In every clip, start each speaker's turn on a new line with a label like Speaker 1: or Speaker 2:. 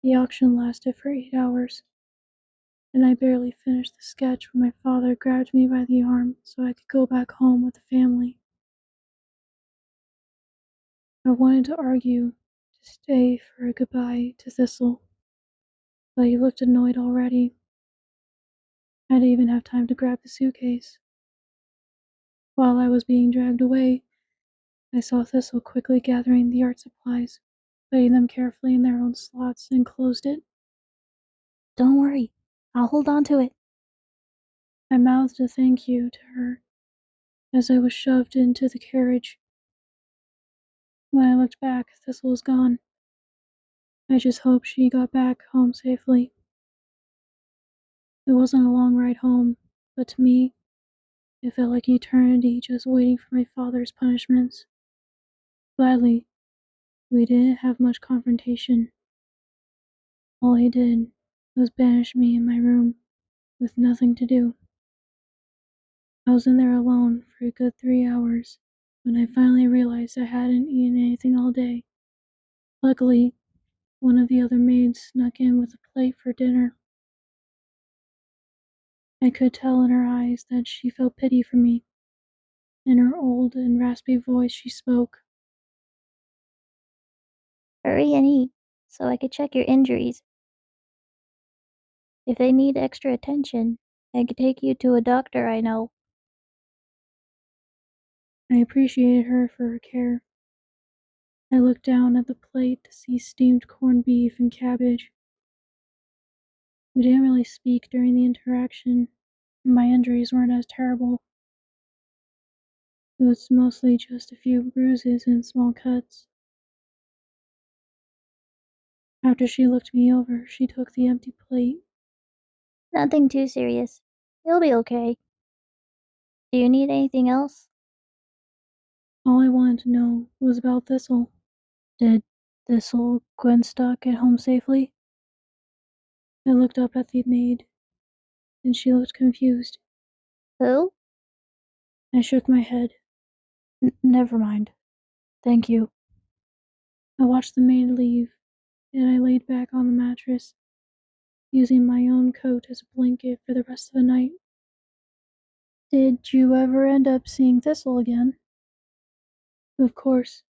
Speaker 1: The auction lasted for 8 hours, and I barely finished the sketch when my father grabbed me by the arm so I could go back home with the family. I wanted to argue, to stay for a goodbye to Thistle, but he looked annoyed already. I didn't even have time to grab the suitcase. While I was being dragged away, I saw Thistle quickly gathering the art supplies, putting them carefully in their own slots, and closed it.
Speaker 2: Don't worry, I'll hold on to it.
Speaker 1: I mouthed a thank you to her as I was shoved into the carriage. When I looked back, Thistle was gone. I just hoped she got back home safely. It wasn't a long ride home, but to me, it felt like eternity just waiting for my father's punishments. Gladly, we didn't have much confrontation. All he did was banish me in my room with nothing to do. I was in there alone for a good 3 hours when I finally realized I hadn't eaten anything all day. Luckily, one of the other maids snuck in with a plate for dinner. I could tell in her eyes that she felt pity for me. In her old and raspy voice she spoke.
Speaker 2: Hurry and eat, so I could check your injuries. If they need extra attention, I could take you to a doctor I know.
Speaker 1: I appreciated her for her care. I looked down at the plate to see steamed corned beef and cabbage. We didn't really speak during the interaction, and my injuries weren't as terrible. It was mostly just a few bruises and small cuts. After she looked me over, she took the empty plate.
Speaker 2: Nothing too serious. You'll be okay. Do you need anything else?
Speaker 1: All I wanted to know was about Thistle. Did Thistle Gwenstock get home safely? I looked up at the maid, and she looked confused.
Speaker 2: Who?
Speaker 1: I shook my head. Never mind. Thank you. I watched the maid leave, and I laid back on the mattress, using my own coat as a blanket for the rest of the night. Did you ever end up seeing Thistle again? Of course,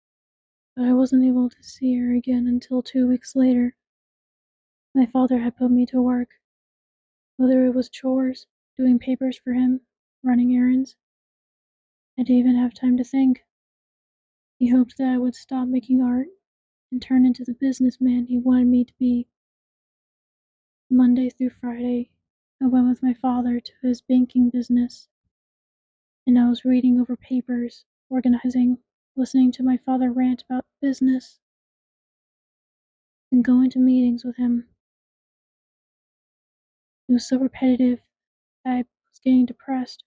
Speaker 1: but I wasn't able to see her again until 2 weeks later. My father had put me to work, whether it was chores, doing papers for him, running errands. I didn't even have time to think. He hoped that I would stop making art and turn into the businessman he wanted me to be. Monday through Friday, I went with my father to his banking business, and I was reading over papers, organizing, listening to my father rant about business, and going to meetings with him. It was so repetitive that I was getting depressed.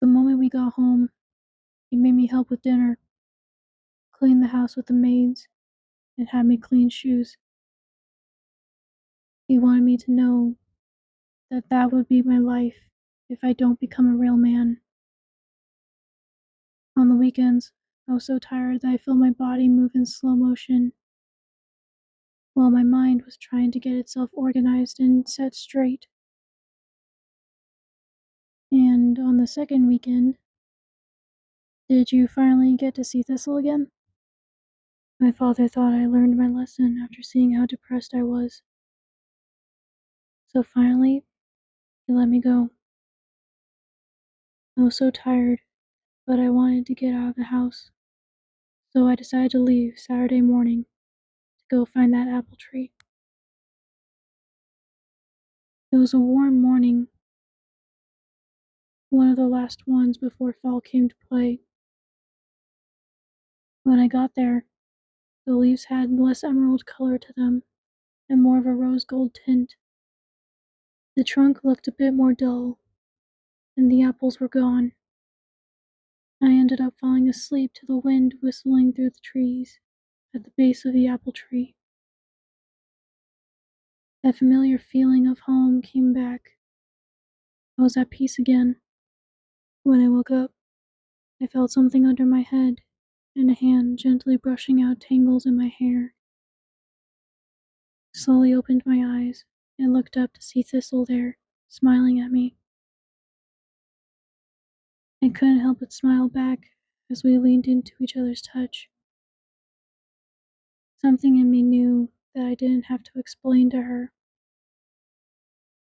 Speaker 1: The moment we got home, he made me help with dinner, clean the house with the maids, and had me clean shoes. He wanted me to know that that would be my life if I don't become a real man. On the weekends, I was so tired that I felt my body move in slow motion, while my mind was trying to get itself organized and set straight. And on the second weekend, did you finally get to see Thistle again? My father thought I learned my lesson after seeing how depressed I was. So finally, he let me go. I was so tired, but I wanted to get out of the house. So I decided to leave Saturday morning to go find that apple tree. It was a warm morning, one of the last ones before fall came to play. When I got there, the leaves had less emerald color to them and more of a rose gold tint. The trunk looked a bit more dull, and the apples were gone. I ended up falling asleep to the wind whistling through the trees at the base of the apple tree. That familiar feeling of home came back. I was at peace again. When I woke up, I felt something under my head and a hand gently brushing out tangles in my hair. Slowly opened my eyes and looked up to see Thistle there, smiling at me. I couldn't help but smile back as we leaned into each other's touch. Something in me knew that I didn't have to explain to her.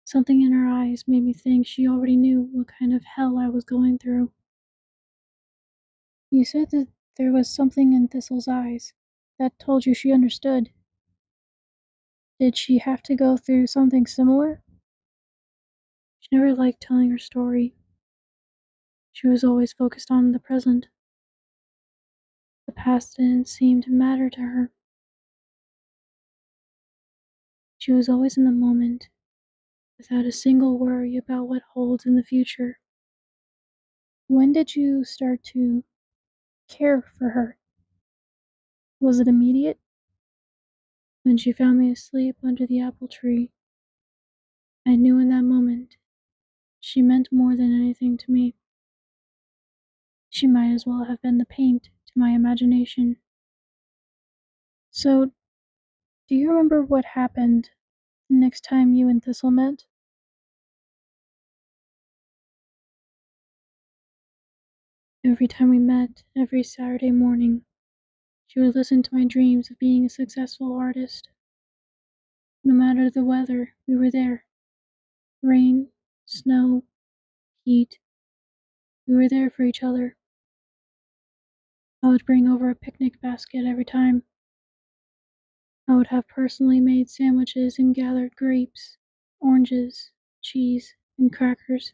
Speaker 1: Something in her eyes made me think she already knew what kind of hell I was going through. You said that there was something in Thistle's eyes that told you she understood. Did she have to go through something similar? She never liked telling her story. She was always focused on the present. The past didn't seem to matter to her. She was always in the moment, without a single worry about what holds in the future. When did you start to care for her? Was it immediate? When she found me asleep under the apple tree, I knew in that moment she meant more than anything to me. She might as well have been the paint to my imagination. So, do you remember what happened the next time you and Thistle met? Every time we met, every Saturday morning, she would listen to my dreams of being a successful artist. No matter the weather, we were there. Rain, snow, heat. We were there for each other. I would bring over a picnic basket every time. I would have personally made sandwiches and gathered grapes, oranges, cheese, and crackers.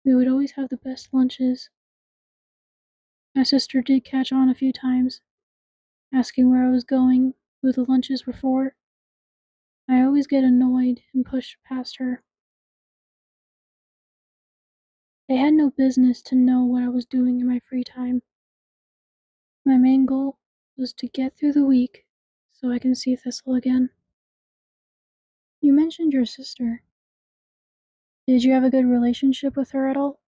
Speaker 1: We would always have the best lunches. My sister did catch on a few times, asking where I was going, who the lunches were for. I always get annoyed and push past her. They had no business to know what I was doing in my free time. My main goal was to get through the week so I can see Thistle again. You mentioned your sister. Did you have a good relationship with her at all?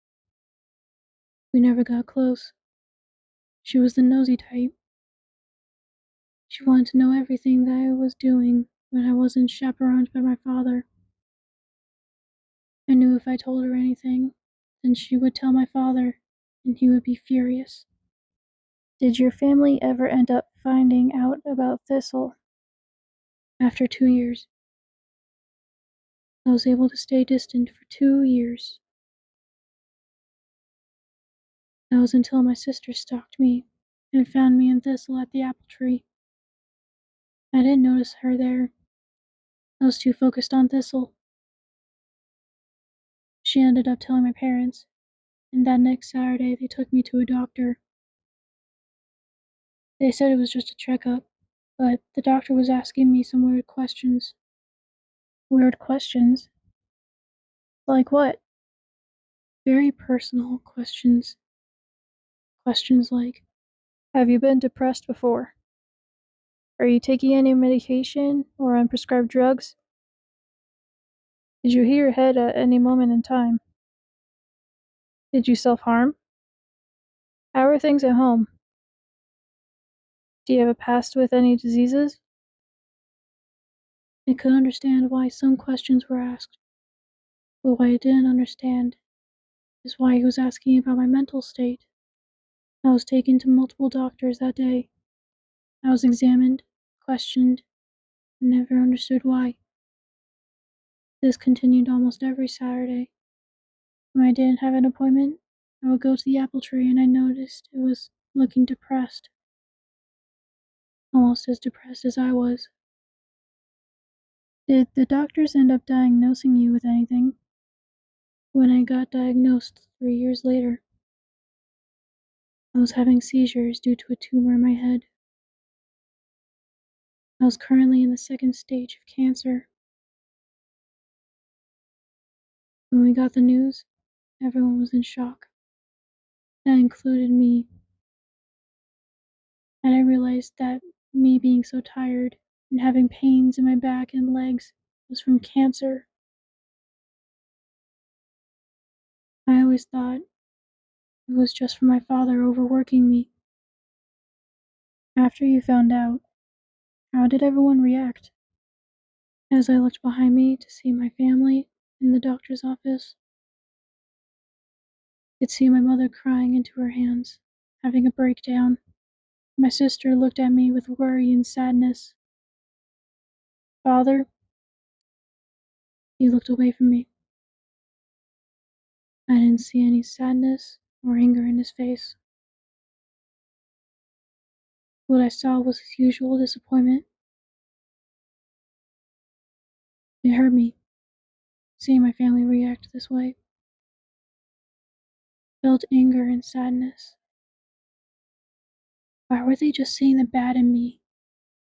Speaker 1: We never got close. She was the nosy type. She wanted to know everything that I was doing when I wasn't chaperoned by my father. I knew if I told her anything, then she would tell my father, and he would be furious. Did your family ever end up finding out about Thistle? After 2 years. I was able to stay distant for 2 years. That was until my sister stalked me and found me and Thistle at the apple tree. I didn't notice her there. I was too focused on Thistle. She ended up telling my parents, and that next Saturday they took me to a doctor. They said it was just a checkup, but the doctor was asking me some weird questions. Weird questions? Like what? Very personal questions. Questions like, have you been depressed before? Are you taking any medication or on prescribed drugs? Did you hit your head at any moment in time? Did you self-harm? How are things at home? Do you have a past with any diseases? I could understand why some questions were asked, but what I didn't understand is why he was asking about my mental state. I was taken to multiple doctors that day. I was examined, questioned, and never understood why. This continued almost every Saturday. When I didn't have an appointment, I would go to the apple tree and I noticed it was looking depressed. Almost as depressed as I was. Did the doctors end up diagnosing you with anything? When I got diagnosed 3 years later, I was having seizures due to a tumor in my head. I was currently in the second stage of cancer. When we got the news, everyone was in shock. That included me, and I realized that me being so tired and having pains in my back and legs was from cancer. I always thought it was just from my father overworking me. After you found out, How did everyone react? As I looked behind me to see my family in the doctor's office, I could see my mother crying into her hands, having a breakdown. My sister looked at me with worry and sadness. Father, he looked away from me. I didn't see any sadness or anger in his face. What I saw was his usual disappointment. It hurt me, seeing my family react this way. I felt anger and sadness. Why were they just seeing the bad in me?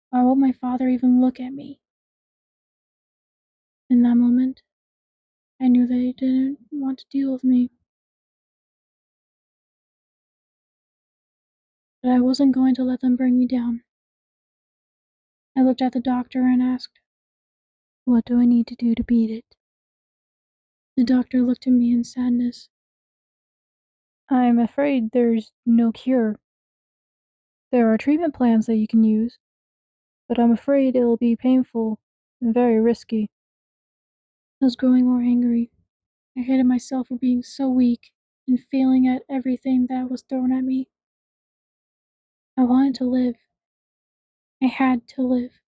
Speaker 1: Why won't my father even look at me? In that moment, I knew they didn't want to deal with me. But I wasn't going to let them bring me down. I looked at the doctor and asked, "What do I need to do to beat it?" The doctor looked at me in sadness. "I'm afraid there's no cure. There are treatment plans that you can use, but I'm afraid it'll be painful and very risky." I was growing more angry. I hated myself for being so weak and failing at everything that was thrown at me. I wanted to live. I had to live.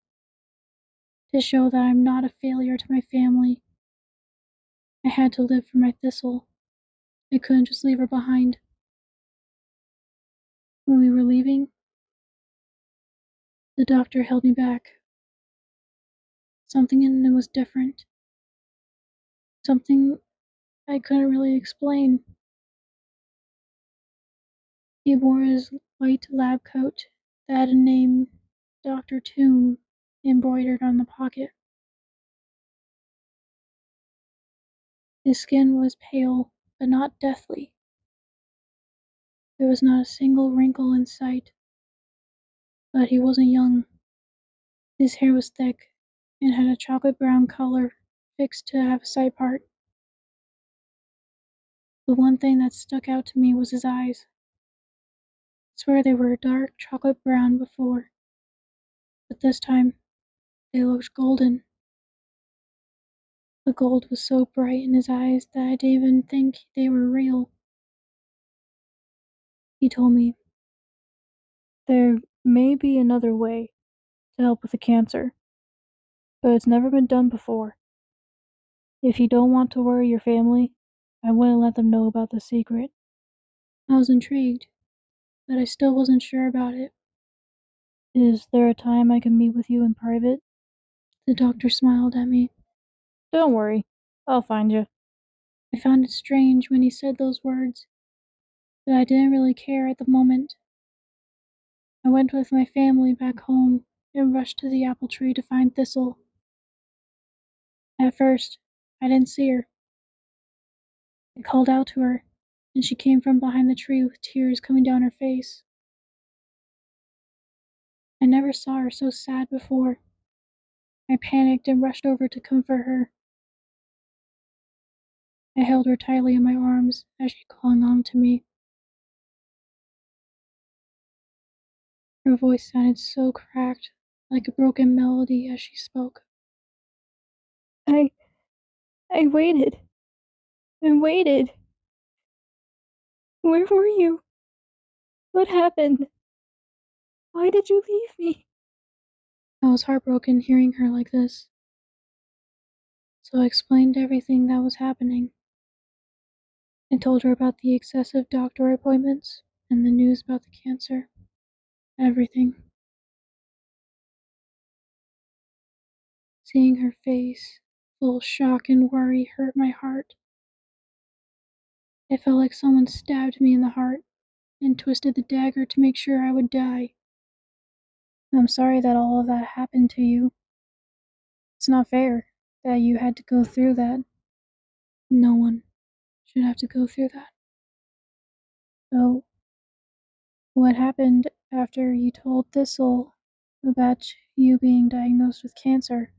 Speaker 1: To show that I'm not a failure to my family. I had to live for my Thistle. I couldn't just leave her behind. When we were leaving, the doctor held me back. Something in him was different. Something I couldn't really explain. He wore his white lab coat that had a name, Dr. Tomb, embroidered on the pocket. His skin was pale, but not deathly. There was not a single wrinkle in sight. But he wasn't young. His hair was thick and had a chocolate brown color, fixed to have a side part. The one thing that stuck out to me was his eyes. I swear they were dark chocolate brown before, but this time they looked golden. The gold was so bright in his eyes that I didn't even think they were real. He told me, "There may be another way to help with the cancer, but it's never been done before. If you don't want to worry your family, I wouldn't let them know about the secret." I was intrigued, but I still wasn't sure about it. "Is there a time I can meet with you in private?" The doctor smiled at me. "Don't worry, I'll find you." I found it strange when he said those words, but I didn't really care at the moment. I went with my family back home and rushed to the apple tree to find Thistle. At first, I didn't see her. I called out to her, and she came from behind the tree with tears coming down her face. I never saw her so sad before. I panicked and rushed over to comfort her. I held her tightly in my arms as she clung on to me. Her voice sounded so cracked, like a broken melody as she spoke. I I waited and waited. Where were you? What happened? Why did you leave me?" I was heartbroken hearing her like this, so I explained everything that was happening. I told her about the excessive doctor appointments and the news about the cancer. Everything. Seeing her face, full of shock and worry, hurt my heart. It felt like someone stabbed me in the heart and twisted the dagger to make sure I would die. "I'm sorry that all of that happened to you. It's not fair that you had to go through that. No one should have to go through that." "So, what happened after you told Thistle about you being diagnosed with cancer?"